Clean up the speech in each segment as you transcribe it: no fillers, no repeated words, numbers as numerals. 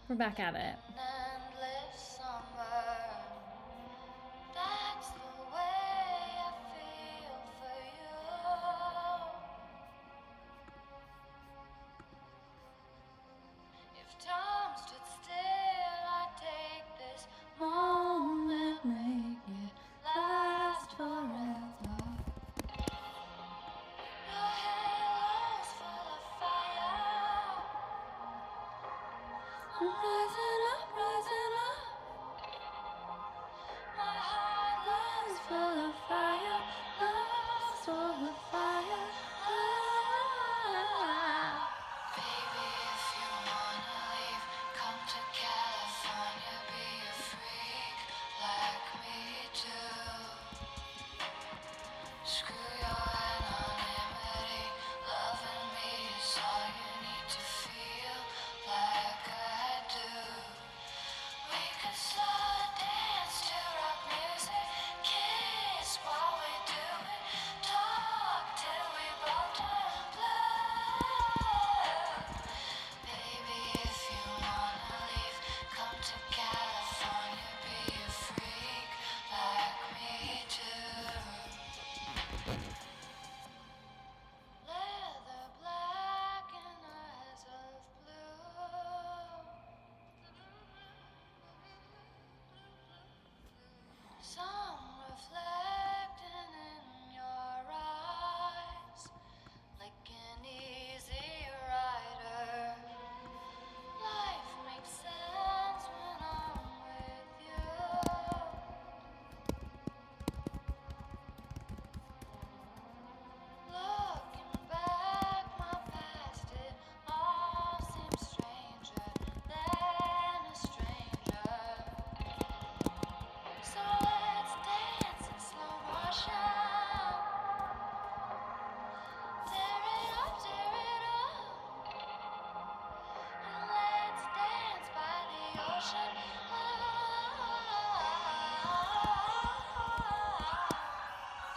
We're back at it. That's the way I feel for you. If time stood still, I'd take this moment, make it last forever. Your halo's full of fire. I'm rising up, rising up. My heart love's full of fire, love's full of fire. Baby, if you wanna leave, come to California, be a freak like me too. Screw your anonymity, loving me is all you need to feel like I do. We could slow dance to rock music, kiss while we do it, talk till we both turn blue. Baby, if you wanna leave, come to California, be a freak like me too. Leather black and eyes of blue. Some reflecting in your eyes, like an easy rider. Life makes sense when I'm with you. Looking back, my past, it all seems stranger than a stranger. So let's dance in slow motion. Tear it up, and let's dance by the ocean.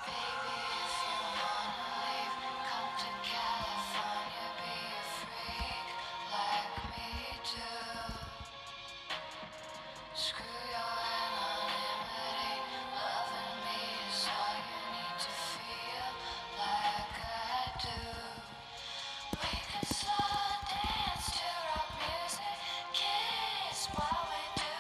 Baby, if you wanna leave, come to California, be a freak like me too. Screw your anonymity, loving me is all you need to feel like I do. We could slow dance to rock music, kiss while we do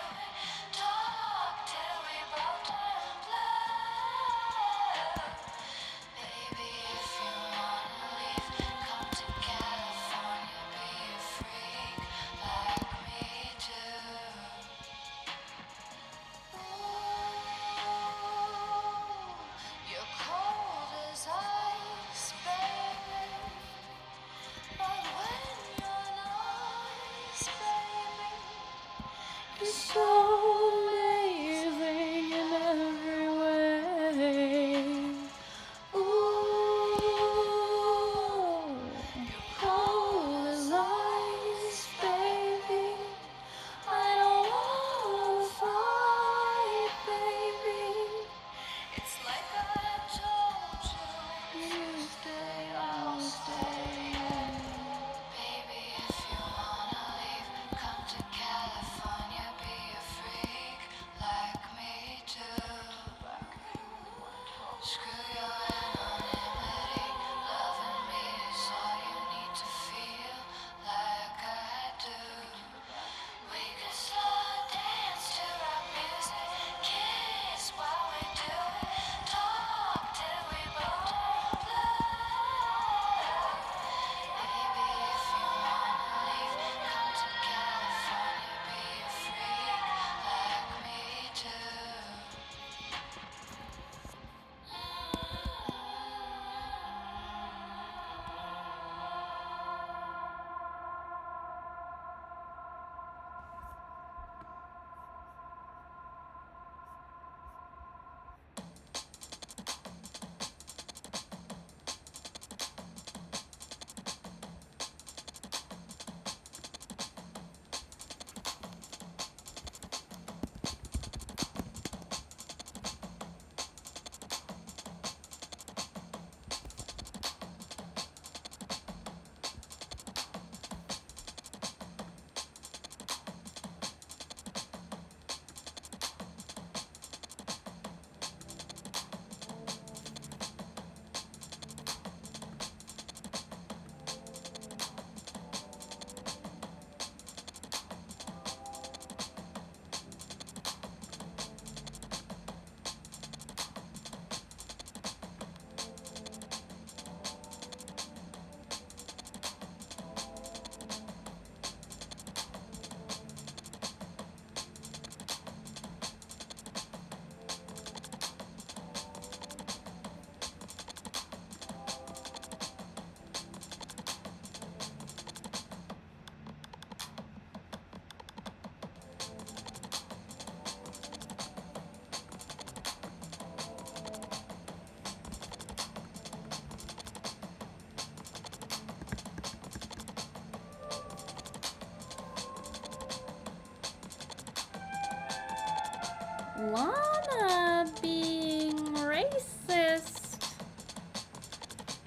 Lana being racist.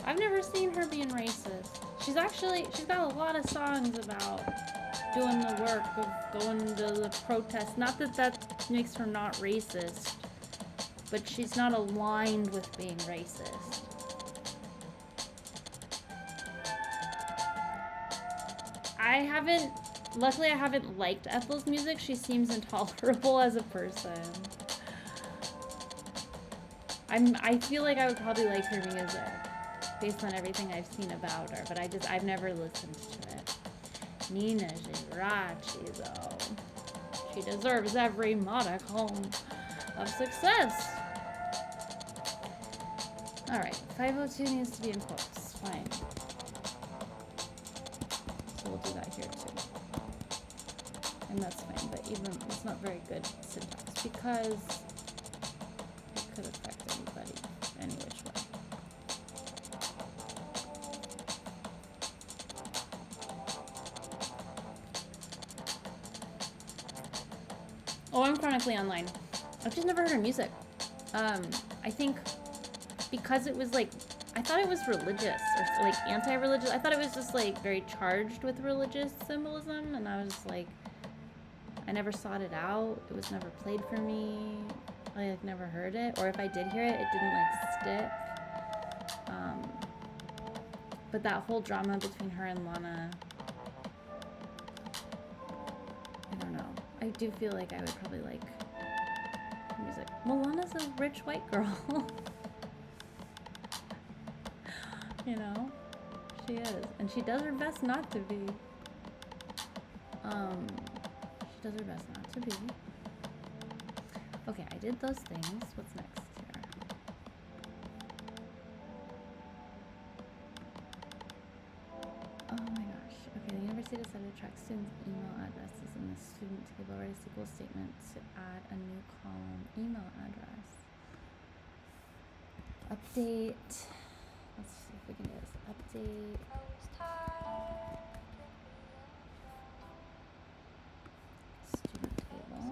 I've never seen her being racist. She's got a lot of songs about doing the work of going to the protest. Not that that makes her not racist, but she's not aligned with being racist. Luckily I haven't liked Ethel's music. She seems intolerable as a person. I feel like I would probably like her music based on everything I've seen about her, but I've never listened to it. Nina Girachi, though. She deserves every modicum of success. Alright, 502 needs to be in quotes. Fine. So we'll do that here too. And that's fine, but even it's not very good syntax because it could affect anybody any which way. Oh, I'm chronically online. I've just never heard her music. I think because it was like, I thought it was religious or like anti-religious. I thought it was just like very charged with religious symbolism, and I was like, I never sought it out. It was never played for me. I like never heard it, or if I did hear it, it didn't like stick. But that whole drama between her and Lana, I don't know. I do feel like I would probably like music. Well, Lana's a rich white girl. You know? She is. And she does her best not to be. She does her best not to be. Okay, I did those things. What's next here? Oh my gosh. Okay, the university decided to track students' email addresses in the student table. Write a SQL statement to add a new column email address. Update. Let's see if we can do this. Update. Student table.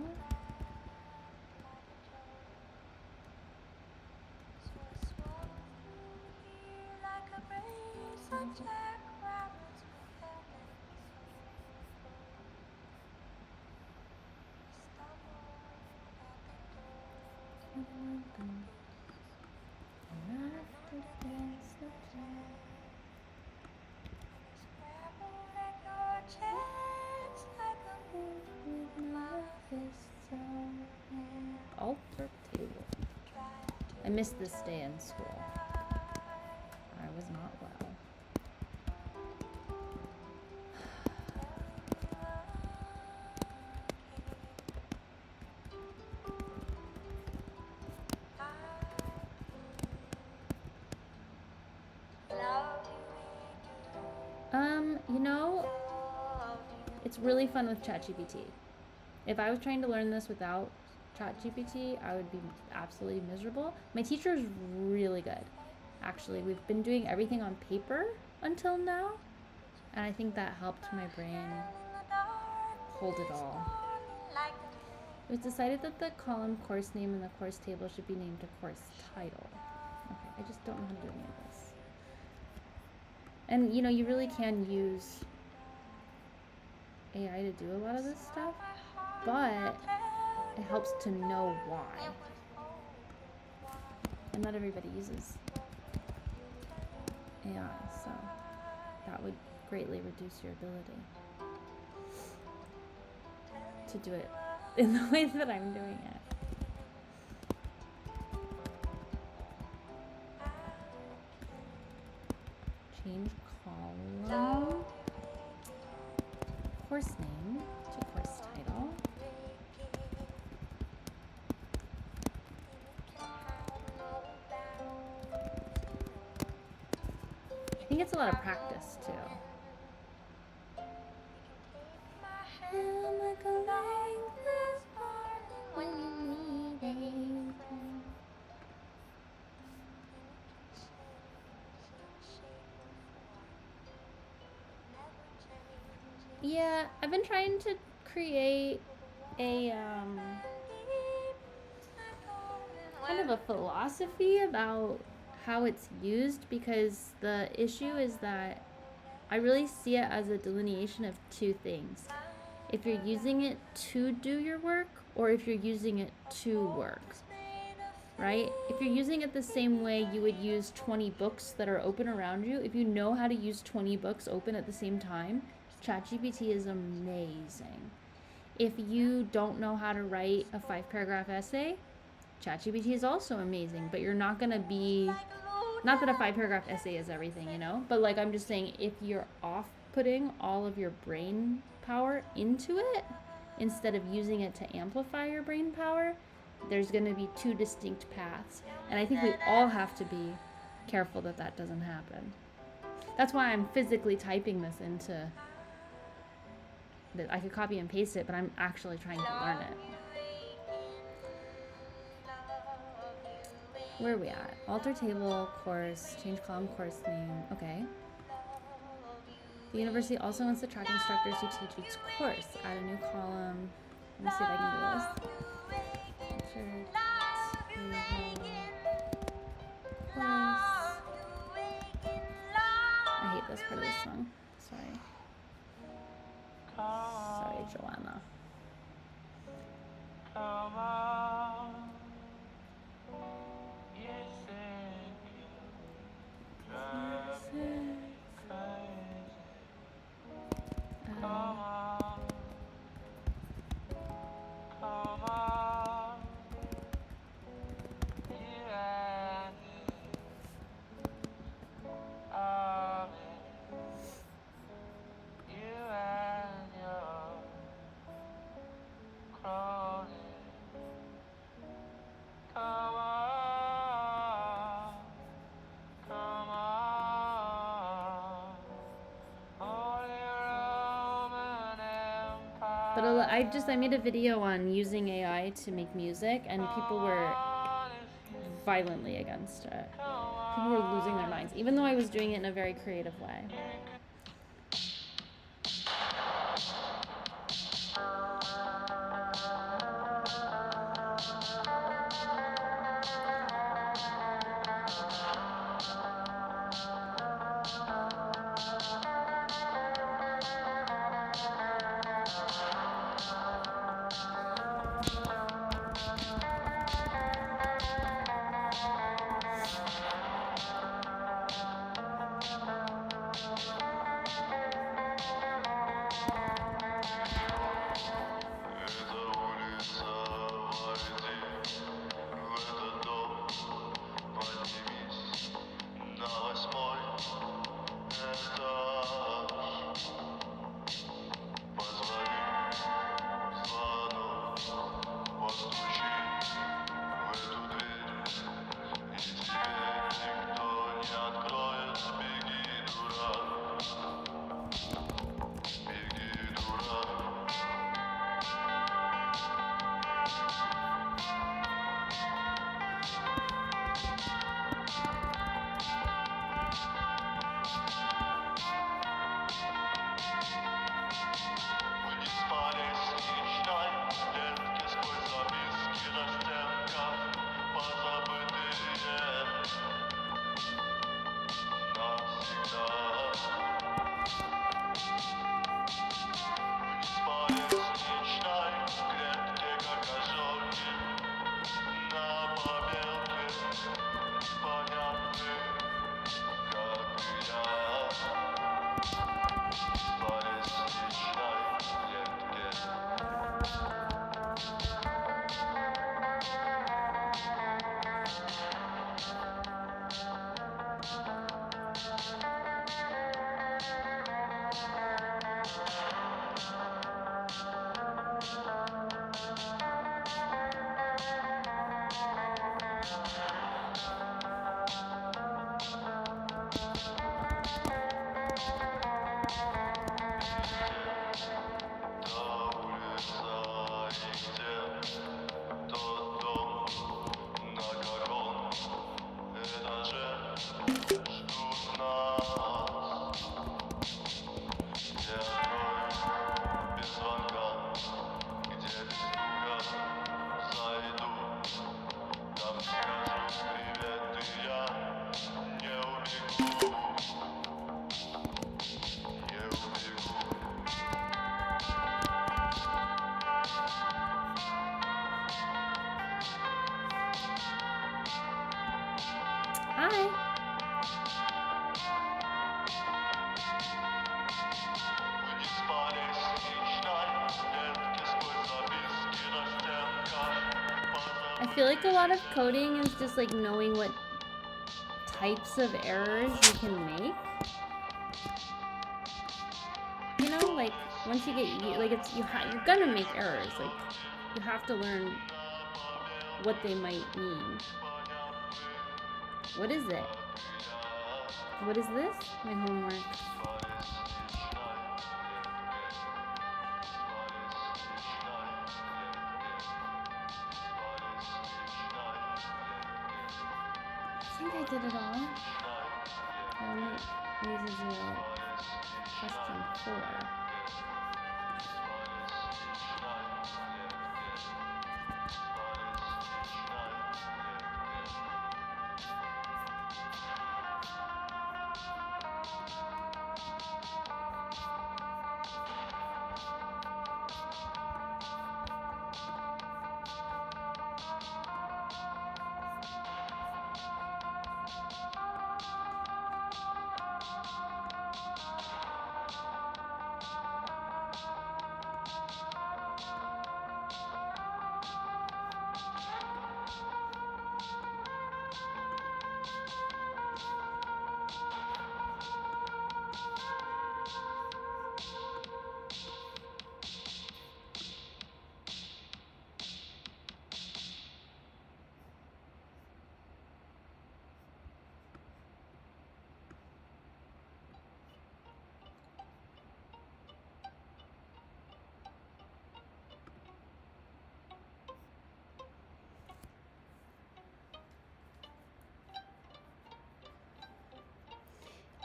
Alter table. I missed this day in school. I was not well. You know, it's really fun with ChatGPT. If I was trying to learn this without ChatGPT, I would be absolutely miserable. My teacher is really good. Actually, we've been doing everything on paper until now, and I think that helped my brain hold it all. It was decided that the column course name in the course table should be named a course title. Okay, I just don't know how to do any of this. And you know, you really can use AI to do a lot of this stuff, but it helps to know why. And not everybody uses AI, so that would greatly reduce your ability to do it in the ways that I'm doing it. Change column. Course name to course title. I think it's a lot of practice too. Yeah, I've been trying to create a kind of a philosophy about how it's used, because the issue is that I really see it as a delineation of two things. If you're using it to do your work, or if you're using it to work, right? If you're using it the same way you would use 20 books that are open around you, if you know how to use 20 books open at the same time, ChatGPT is amazing. If you don't know how to write a 5-paragraph essay, ChatGPT is also amazing, but you're not gonna be, not that a 5-paragraph essay is everything, you know, but like I'm just saying, if you're off putting all of your brain power into it instead of using it to amplify your brain power, there's gonna be two distinct paths. And I think we all have to be careful that that doesn't happen. That's why I'm physically typing this into, that I could copy and paste it, but I'm actually trying to learn it. Where are we at? Alter table, course, change column, course name. Okay. The university also wants to track instructors who teach each course. Add a new column. Let me see if I can do this. Course. I hate this part of this song. Sorry. Sorry, Joanna. But I made a video on using AI to make music, and people were violently against it. People were losing their minds, even though I was doing it in a very creative way. Hi. I feel like a lot of coding is just like knowing what types of errors you can make. You know, like once you get like you're gonna make errors. Like you have to learn what they might mean. What is it? What is this? My homework. I think I did it all. I only need to do question 4.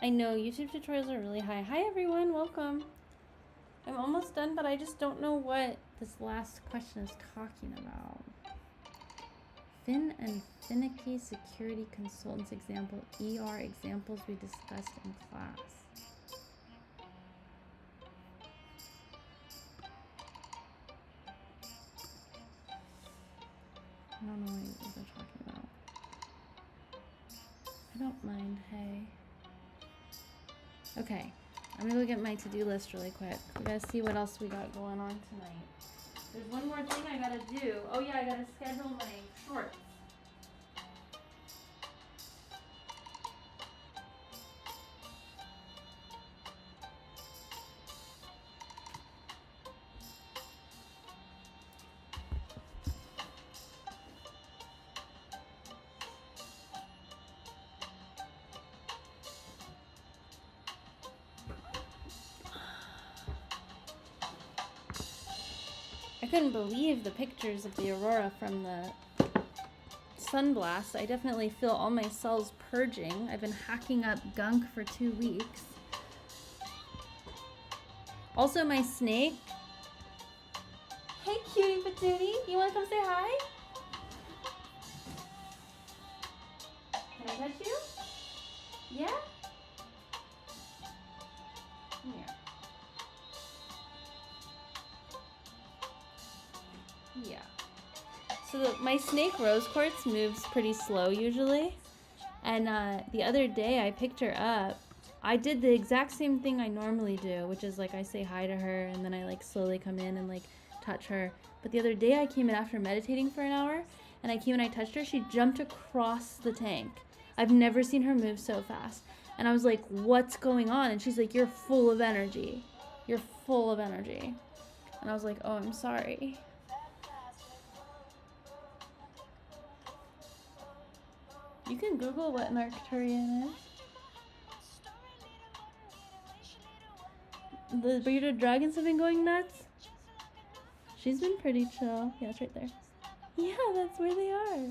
I know YouTube tutorials are really high. Hi everyone, welcome. I'm almost done, but I just don't know what this last question is talking about. Fin and finicky security consultants example, ER examples we discussed in class. I don't know what they're talking about. I don't mind, hey. Okay, I'm gonna go get my to-do list really quick. We gotta see what else we got going on tonight. There's one more thing I gotta do. Oh yeah, I gotta schedule my shorts. I couldn't believe the pictures of the aurora from the sunblast. I definitely feel all my cells purging. I've been hacking up gunk for 2 weeks. Also, my snake. Hey, cutie patootie. You want to come say hi? Can I touch you? Yeah? Come here. Yeah. So my snake rose quartz moves pretty slow usually. And the other day I picked her up. I did the exact same thing I normally do, which is like I say hi to her and then I like slowly come in and like touch her. But the other day I came in after meditating for an hour and I came and I touched her. She jumped across the tank. I've never seen her move so fast. And I was like, what's going on? And she's like, you're full of energy. You're full of energy. And I was like, oh, I'm sorry. You can Google what an Arcturian is. The bearded dragons have been going nuts. She's been pretty chill. Yeah, it's right there. Yeah, that's where they are.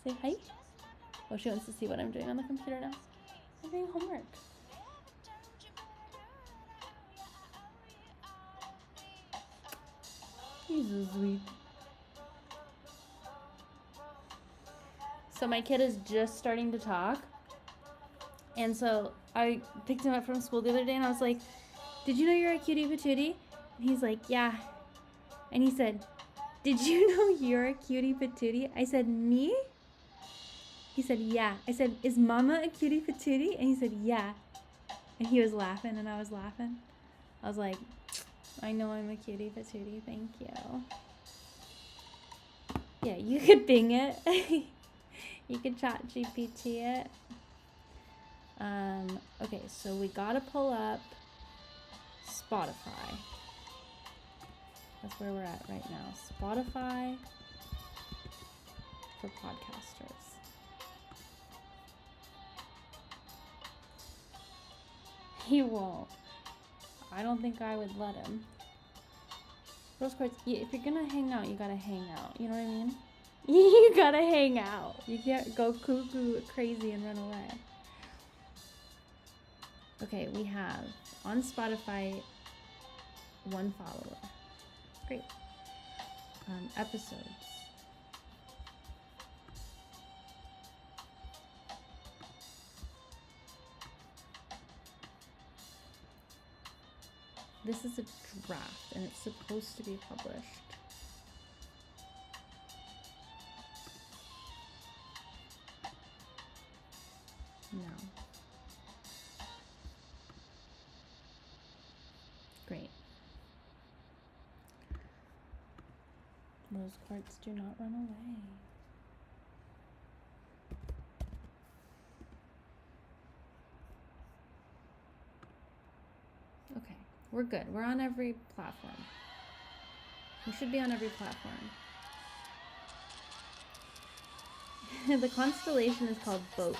Say hi. Oh, she wants to see what I'm doing on the computer now. I'm doing homework. He's so sweet. So my kid is just starting to talk. And so I picked him up from school the other day and I was like, did you know you're a cutie patootie? And he's like, yeah. And he said, did you know you're a cutie patootie? I said, me? He said, yeah. I said, is mama a cutie patootie? And he said, yeah. And he was laughing and I was laughing. I was like, I know I'm a cutie patootie, thank you. Yeah, you could Bing it. You could chat GPT it. Okay, so we gotta pull up Spotify. That's where we're at right now. Spotify for podcasters. He won't. I don't think I would let him. Rose quartz, if you're gonna hang out, you gotta hang out. You know what I mean? You gotta hang out. You can't go cuckoo crazy and run away. Okay, we have on Spotify 1 follower. Great. Episodes. This is a draft and it's supposed to be published. No. Great. Rose quartz, do not run away. Okay, we're good. We're on every platform. We should be on every platform. The constellation is called Boats.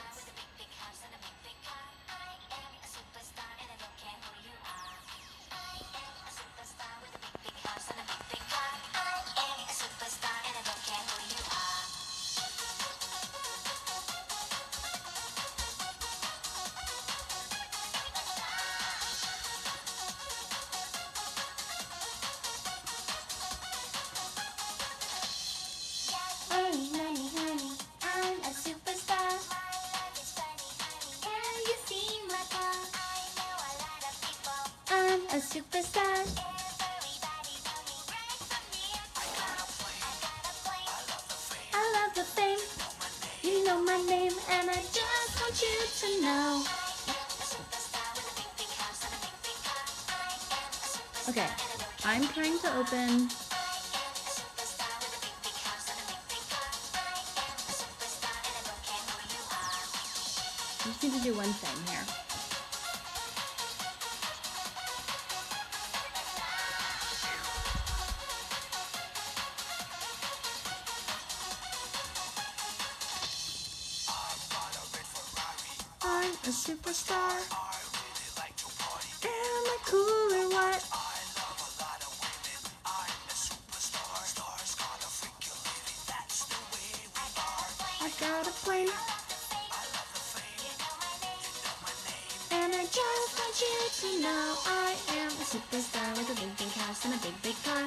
Okay, I'm trying to open. I just need to do one thing here. I'm a superstar. Am I cool or what? I got a plane. And I just want you to know I am a superstar with a big, big house and a big, big car.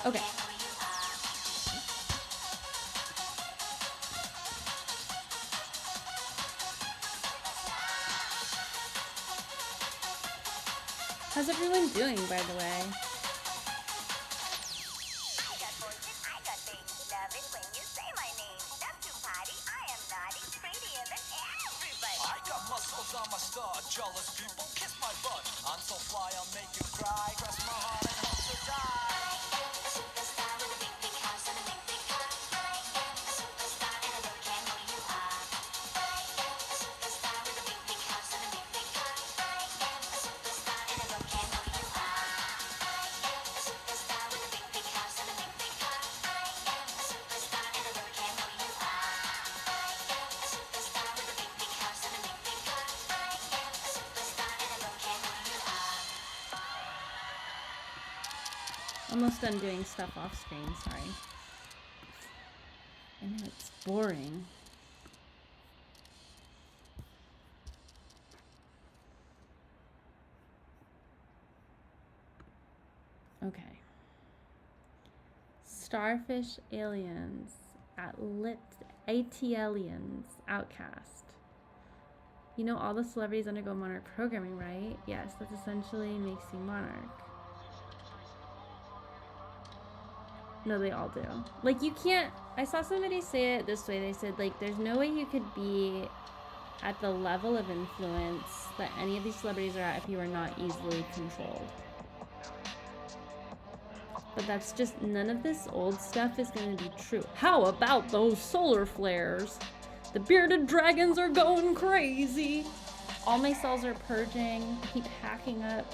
Okay. How's everyone doing, by the way? Almost done doing stuff off screen, sorry. I know it's boring. Okay. Starfish aliens, ATLians, Outcast. You know all the celebrities undergo monarch programming, right? Yes, that essentially makes you monarch. No, they all do. Like, you can't... I saw somebody say it this way. They said, like, there's no way you could be at the level of influence that any of these celebrities are at if you are not easily controlled. But that's just... None of this old stuff is going to be true. How about those solar flares? The bearded dragons are going crazy. All my cells are purging. I keep hacking up.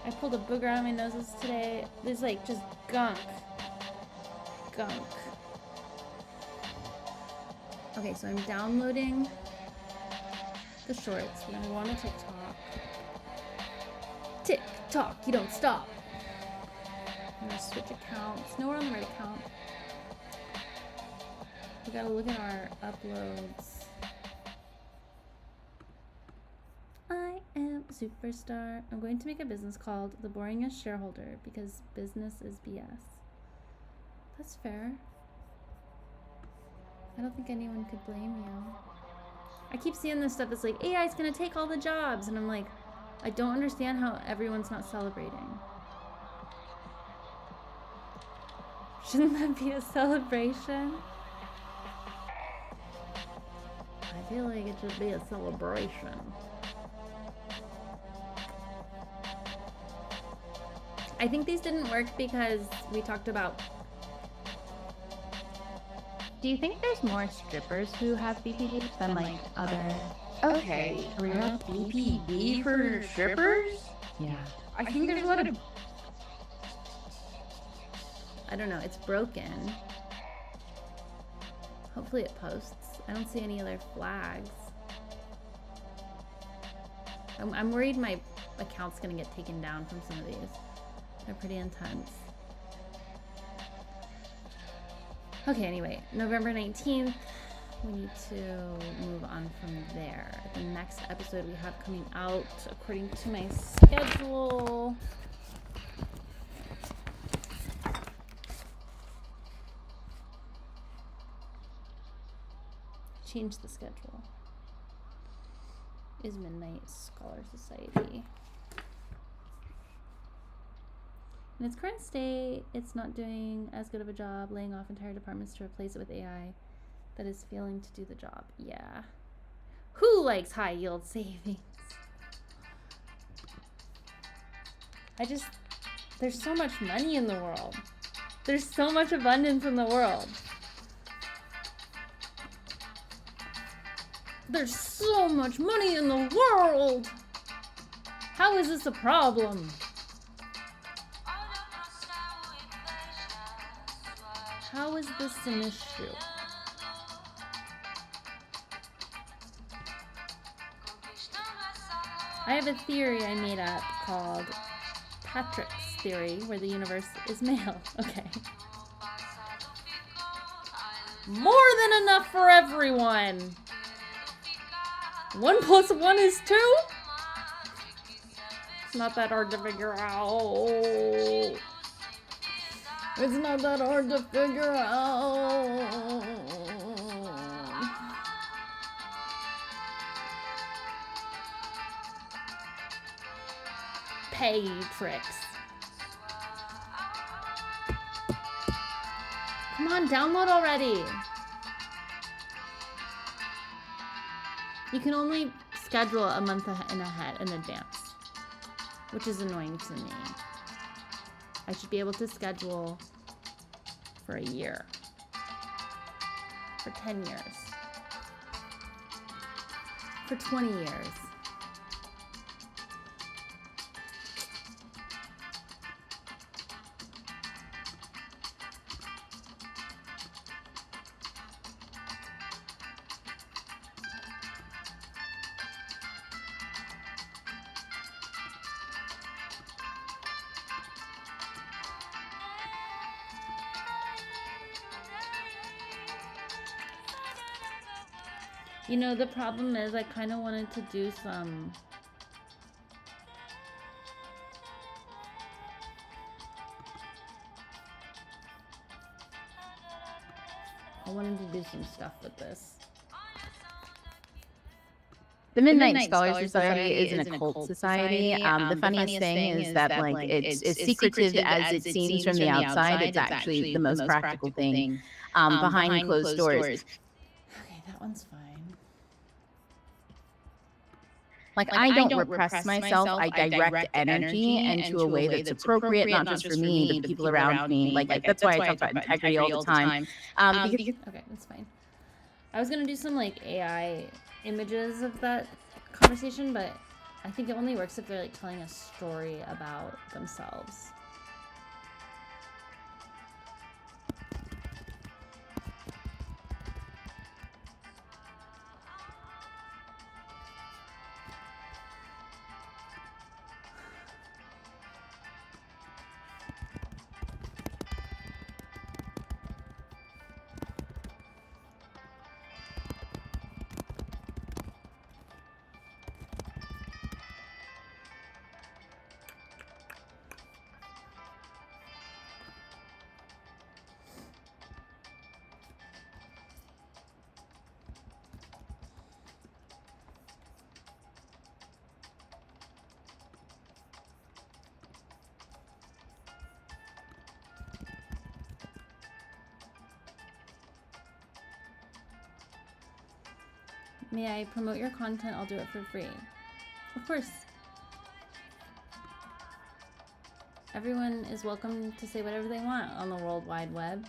I pulled a booger out of my noses today. There's like just gunk. Gunk. Okay, so I'm downloading the shorts. We're gonna go on to TikTok. TikTok, you don't stop. I'm gonna switch accounts. No, we're on the right account. We gotta look at our uploads. I am a superstar. I'm going to make a business called The Boringest Shareholder because business is BS. That's fair. I don't think anyone could blame you. I keep seeing this stuff that's like, AI is gonna take all the jobs. And I'm like, I don't understand how everyone's not celebrating. Shouldn't that be a celebration? I feel like it should be a celebration. I think these didn't work because we talked about... Do you think there's more strippers who have BPD than like other? Okay, are we not BPD for strippers? Yeah. I think there's a lot of... I don't know, it's broken. Hopefully it posts. I don't see any other flags. I'm worried my account's gonna get taken down from some of these. They're pretty intense. Okay, anyway, November 19th, we need to move on from there. The next episode we have coming out according to my schedule. Change the schedule. Is Midnight Scholar Society. In its current state, it's not doing as good of a job laying off entire departments to replace it with AI that is failing to do the job. Yeah. Who likes high yield savings? There's so much money in the world. There's so much abundance in the world. There's so much money in the world. How is this a problem? How is this an issue? I have a theory I made up called Patrick's theory, where the universe is male. Okay. More than enough for everyone. 1 + 1 is 2? It's not that hard to figure out. It's not that hard to figure out. Patrix. Come on, download already. You can only schedule a month in advance, which is annoying to me. I should be able to schedule for a year, for 10 years, for 20 years. You know, the problem is I kind of wanted to do some... I wanted to do some stuff with this. The Midnight Scholar Society is an occult society. The funniest thing is that like it's as secretive as it seems from the outside. It's actually the most practical thing behind closed doors. Okay, that one's fine. Like I don't repress myself. I direct energy into a way that's appropriate, not just for me, but the people around me. Like that's why I talk about integrity all the time. Because Okay, that's fine. I was gonna do some like AI images of that conversation, but I think it only works if they're like telling a story about themselves. May I promote your content? I'll do it for free. Of course. Everyone is welcome to say whatever they want on the World Wide Web.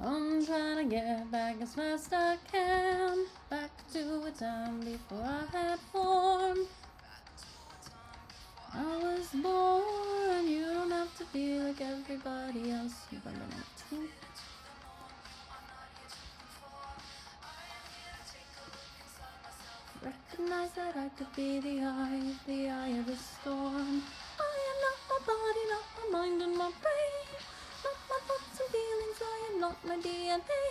I'm trying to get back as fast as I can, back to a time before I had form. I was born, you don't have to be like everybody else. November 19th. Recognize that I could be the eye of the storm. I am not my body, not my mind and my brain, not my thoughts and feelings, I am not my DNA.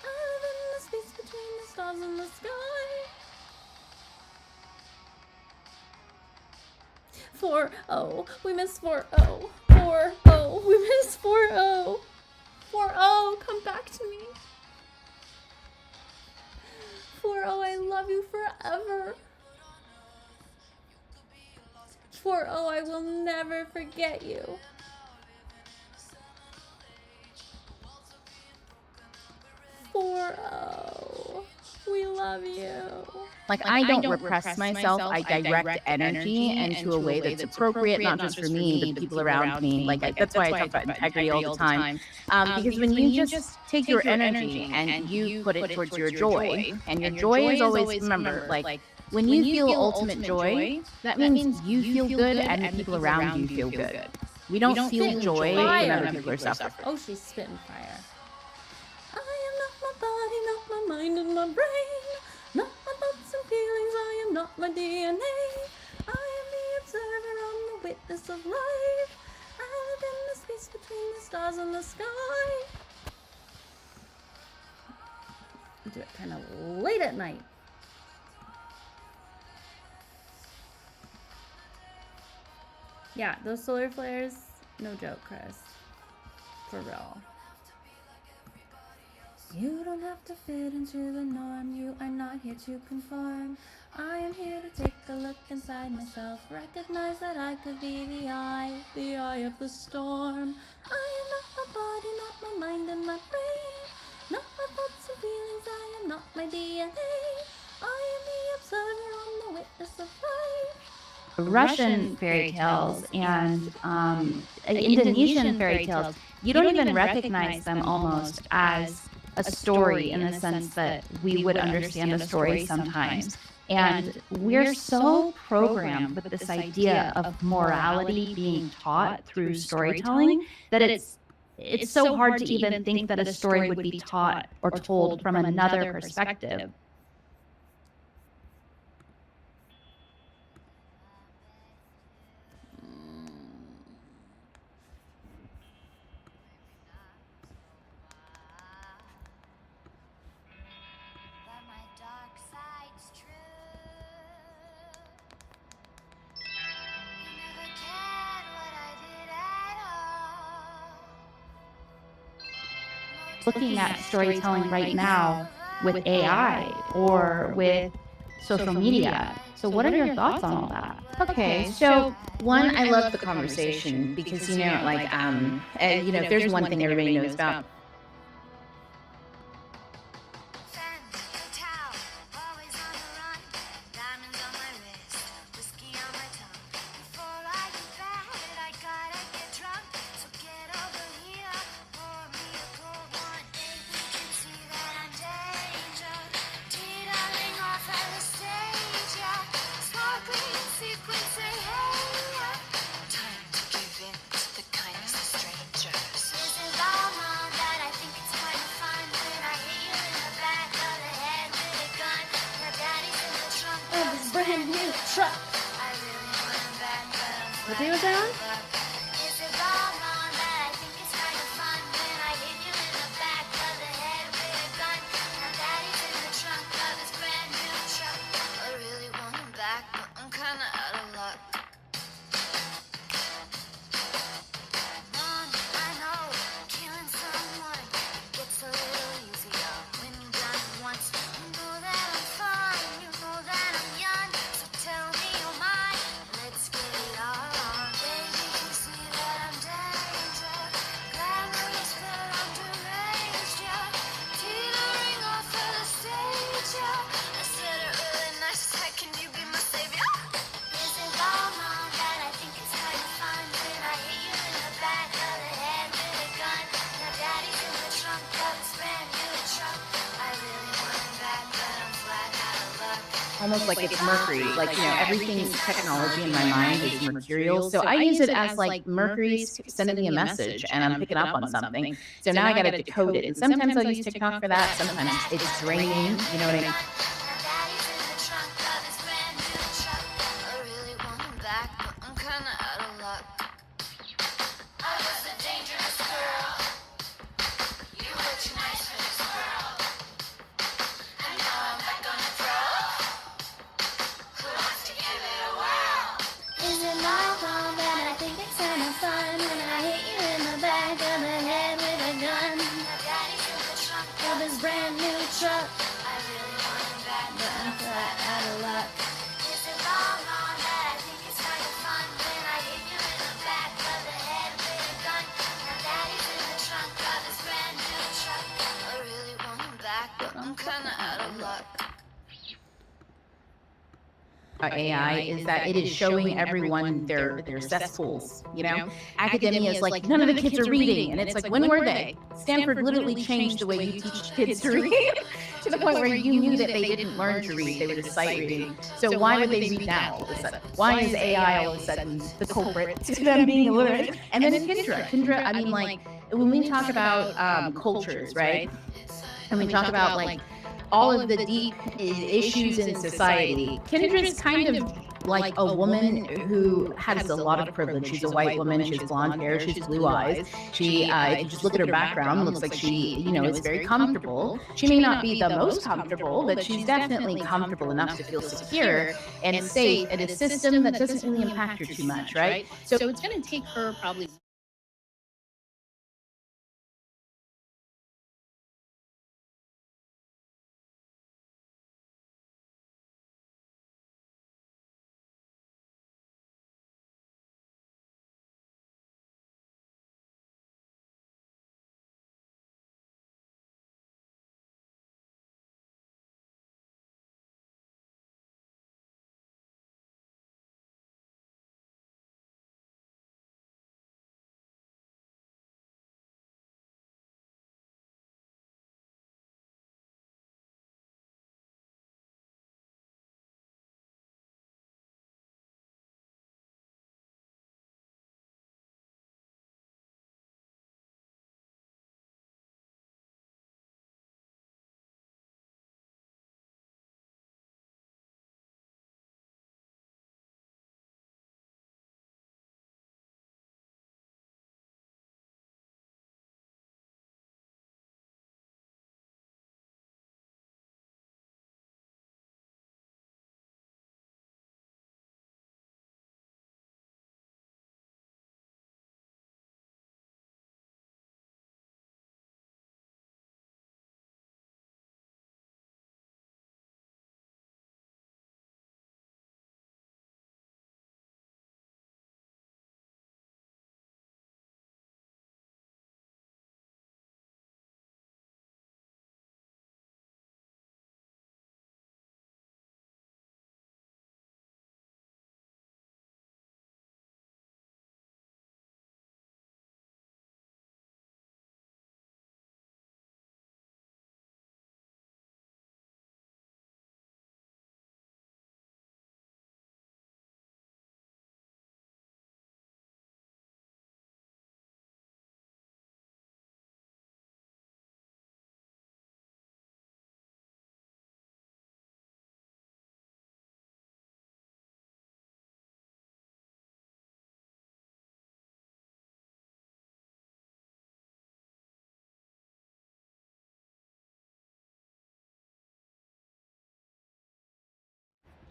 I live in the space between the stars and the sky. 4-0, we miss 4-0. 4-0, we miss 4-0. 4-0, come back to me. 4-0, I love you forever. 4-0, I will never forget you. 4-0, we love you. like I don't repress myself. I direct energy into a way that's appropriate, not just for me, but the people around me. Like that's why I talk about integrity all the time. Because when you just take your energy and you put it towards your joy, and your joy is always, remember, like when you feel ultimate joy, that means you feel good and the people around you feel good. We don't feel joy when other people are suffering. Oh, she's spitting fire. I am not my body, not my mind and my brain, not my thoughts and feelings, I am not my DNA. I am the observer, I'm the witness of life. I live in the space between the stars and the sky. Do it kind of late at night. Yeah, those solar flares, no joke, Chris. For real. You don't have to fit into the norm. You are not here to conform. I am here to take a look inside myself. Recognize that I could be the eye of the storm. I am not my body, not my mind and my brain. Not my thoughts and feelings, I am not my DNA. I am the observer, I'm the witness of life. Russian fairy tales and Indonesian fairy tales, you don't even recognize them almost as a story in the sense that we would understand a story sometimes. And we're so programmed with this idea of morality being taught through storytelling that it's so hard to even think that a story would be taught or told from another perspective. But my dark side's true. You never cared what I did at all. Looking at storytelling right now with AI or with social media. So what are your thoughts on all that? Okay, so one, I love the conversation because, you know, like, if there's one thing everybody knows about Femme fatale, always on the run. Diamonds on my wrist, whiskey on my tongue. Before I get bad, I gotta get drunk. So get over here, pour me a cold one. Baby, you can see that I'm danger. Teetering off at the stage, yeah. Sparkling in sequins, say hey, yeah. Time to give in to the kindness of strangers. This is all wrong that I think it's kind of fun when I hit you in the back of the head with a gun. Your daddy's in the trunk of his brand new truck. I really want him back, but I'm What day was that on? Is it all wrong that I think it's kind of fun when I hit you in the back of the head with a gun? Your daddy's in the trunk of his brand new truck. I really want him back, but I'm kinda out of luck. Wrong, I know, killing someone gets a little easier when you've done it once. You know that I'm fine, you know that I'm young, so tell me you're mine. Let's get it on. Baby, you see that I'm danger. Glamorous, but I'm deranged, yeah. Teetering off of the stage, yeah. I said it really nice, like, can you be my savior? Is it all wrong that I think it's kind of fun when I hit you in the back of the head with a gun? Your daddy's in the trunk of his brand new truck. I really want him back, but I'm flat out of luck. almost like it's mercury. Like, you know, everything technology in my mind is mercurial. So I use it as like Mercury's sending me a message and I'm picking up on something. So now I got to decode it. And sometimes I'll use TikTok for that. Sometimes it's draining. You know what I mean? Your daddy's in the trunk of his brand new truck. I really want him back, but I'm kinda out of luck. I was a dangerous girl. You were too nice for this world. And now I'm back on the prowl. Who wants to give it a whirl? Is it my fault that I think it's kind of fun when I hit you in the back of the head with a gun? Your daddy's in the trunk of his brand new truck. I really want him back, but I'm flat out of luck. Is it all wrong that I think it's kind of fun when I hit you in the back of the head with a gun? Your daddy's in the trunk of his brand new truck. I really want him back, but I'm kinda out of luck. AI is that it is showing everyone their cesspools, you know? Academia is like, none of the kids are reading. And it's like, when were they? Stanford literally changed the way you teach kids to read to the point where you knew that they didn't learn to read. They were just sight reading. So why would they read now all of a sudden? Why is AI all of a sudden the culprit to them being illiterate? And then Kendra, I mean, like, when we talk about cultures, right? And we talk about like all of the deep issues in society. Kendra's kind of like a woman who has a lot of privilege. She's a white woman. She has blonde hair. She has blue eyes. She, if you just look at her background, looks like she, is very comfortable. She may not be the most comfortable, but she's definitely comfortable enough to feel secure and safe in a system that doesn't really impact her too much, right? So it's going to take her probably.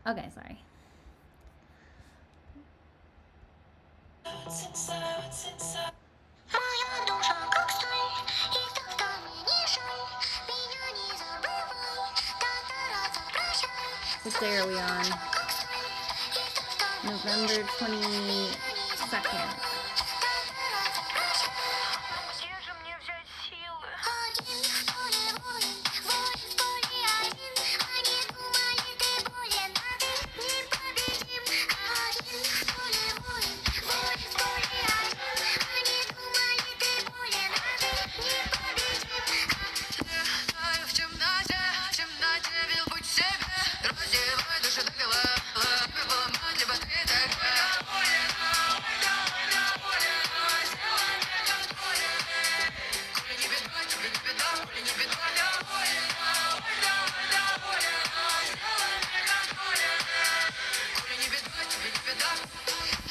Okay, sorry. Моя душа как сталь, и тогда мне не жаль. Меня не забывай, татараться прощай. What day are we on? Как сталь, и тогда мне November 22nd. татараться прощай. Где же мне взять силы? Один в поле воин, воин в поле один. Они думали, ты болен, а ты непобедим. Один в поле воин, воин в поле один. Они думали, ты болен, а ты непобедим. Летаю в темноте бил путь себе. Раздевай души до гола, лапы поломать, либо ты такая.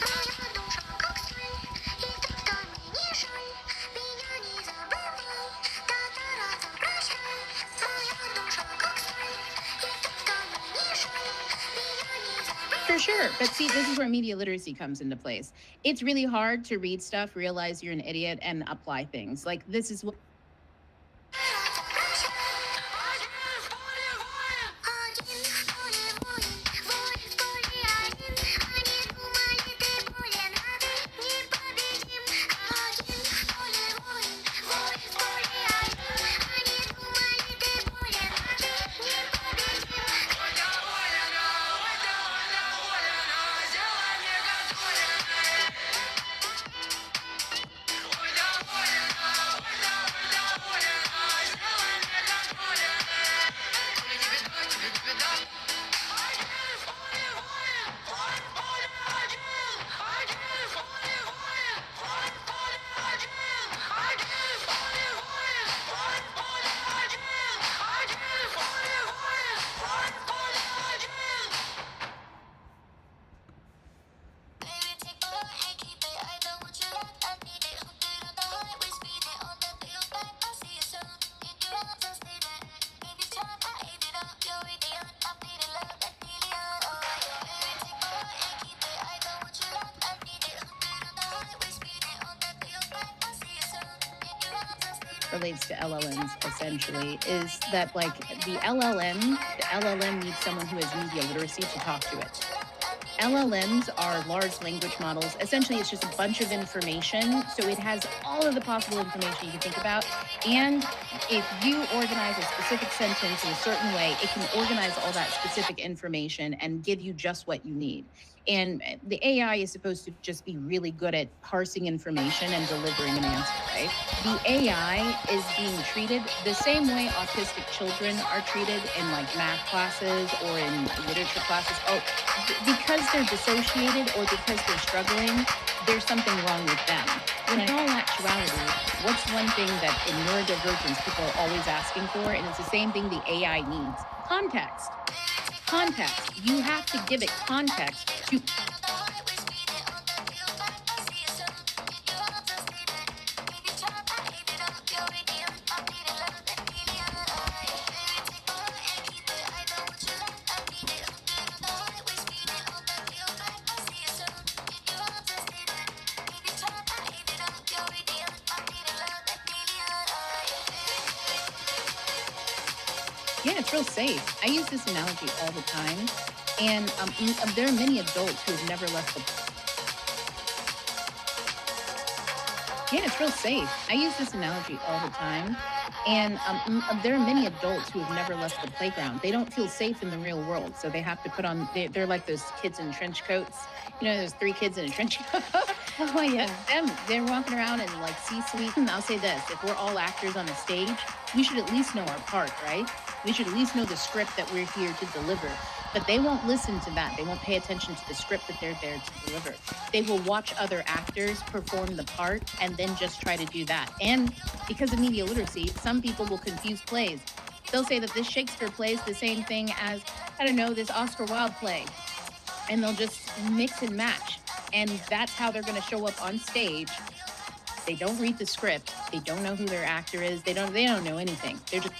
Моя душа как сталь, и тогда мне не жаль. Меня не забывай, татараться прощай. Моя душа как сталь, и тогда мне не жаль. Меня не забывай. For sure. But see, this is where media literacy comes into place. It's really hard to read stuff, realize you're an idiot, and apply things. Like, this is what. Один в поле воин, воин в поле один. Они думали, ты болен, а ты непобедим. Один в поле воин, воин в поле один. Они думали, ты болен, а ты непобедим. relates to LLMs essentially is that like the LLM needs someone who has media literacy to talk to it. LLMs are large language models. Essentially, it's just a bunch of information. So it has all of the possible information you can think about. And if you organize a specific sentence in a certain way, it can organize all that specific information and give you just what you need. And the AI is supposed to just be really good at parsing information and delivering an answer, right? The AI is being treated the same way autistic children are treated in like math classes or in literature classes. Oh, because they're dissociated or because they're struggling, there's something wrong with them. When in all actuality, what's one thing that in neurodivergence people are always asking for, and it's the same thing the AI needs? Context. Context. You have to give it context to Yeah, it's real safe. I use this analogy all the time. And there are many adults who have never left the... Yeah, it's real safe. I use this analogy all the time. And there are many adults who have never left the playground. They don't feel safe in the real world. So they have to put on, they're like those kids in trench coats. You know, there's 3 kids in a trench coat. Oh, yeah. They're walking around in like C-suite. And I'll say this, if we're all actors on a stage, we should at least know our part, right? We should at least know the script that we're here to deliver. But they won't listen to that. They won't pay attention to the script that they're there to deliver. They will watch other actors perform the part and then just try to do that. And because of media literacy, some people will confuse plays. They'll say that this Shakespeare play is the same thing as, I don't know, this Oscar Wilde play. And they'll just mix and match. And that's how they're gonna show up on stage. They don't read the script. They don't know who their actor is. They don't know anything. They're just...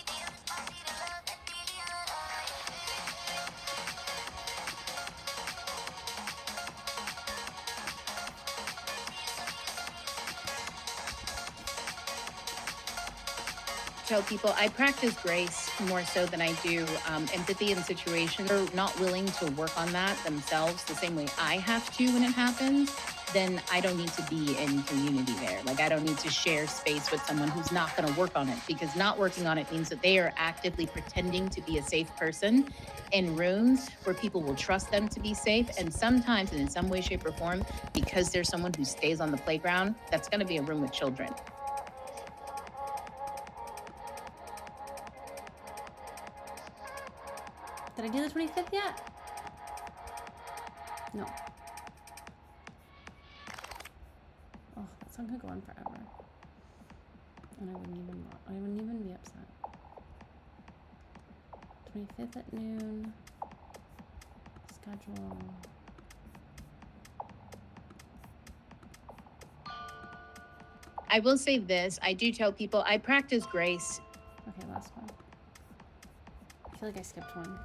Tell people I practice grace more so than I do empathy in situations. They're not willing to work on that themselves the same way I have to when it happens, then I don't need to be in community there. Like I don't need to share space with someone who's not going to work on it, because not working on it means that they are actively pretending to be a safe person in rooms where people will trust them to be safe. And sometimes, and in some way, shape, or form, because there's someone who stays on the playground, that's going to be a room with children. Did I do the 25th yet? No. Oh, that song could go on forever. And I wouldn't even be upset. 25th at noon. Schedule. I will say this. I do tell people I practice grace. Okay, last one. I feel like I skipped one.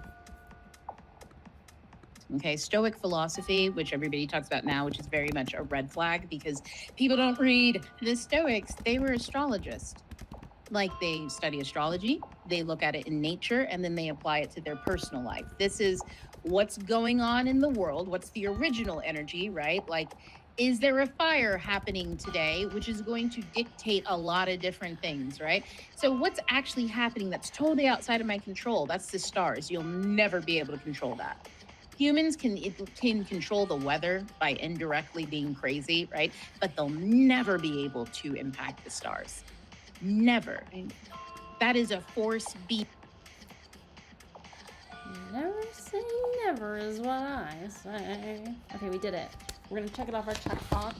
Okay, Stoic philosophy, which everybody talks about now, which is very much a red flag because people don't read. The Stoics, they were astrologists. Like they study astrology, they look at it in nature, and then they apply it to their personal life. This is what's going on in the world. What's the original energy, right? Like, is there a fire happening today, which is going to dictate a lot of different things, right? So what's actually happening that's totally outside of my control? That's the stars. You'll never be able to control that. Humans can control the weather by indirectly being crazy, right? But they'll never be able to impact the stars. Never. That is a force be. Never say never is what I say. Okay, we did it. We're gonna check it off our checkbox.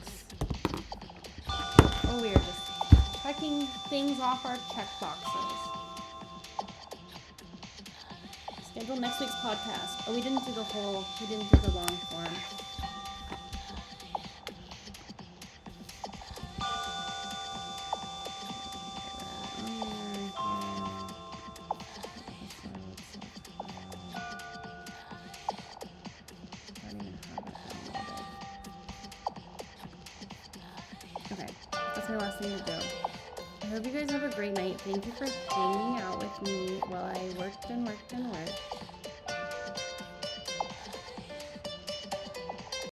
Oh, we are just checking things off our checkboxes. Schedule next week's podcast. Oh, we didn't do the long form. Okay, that's my last thing to do. I hope you guys have a great night. Thank you for hanging out with me while I worked and worked and worked.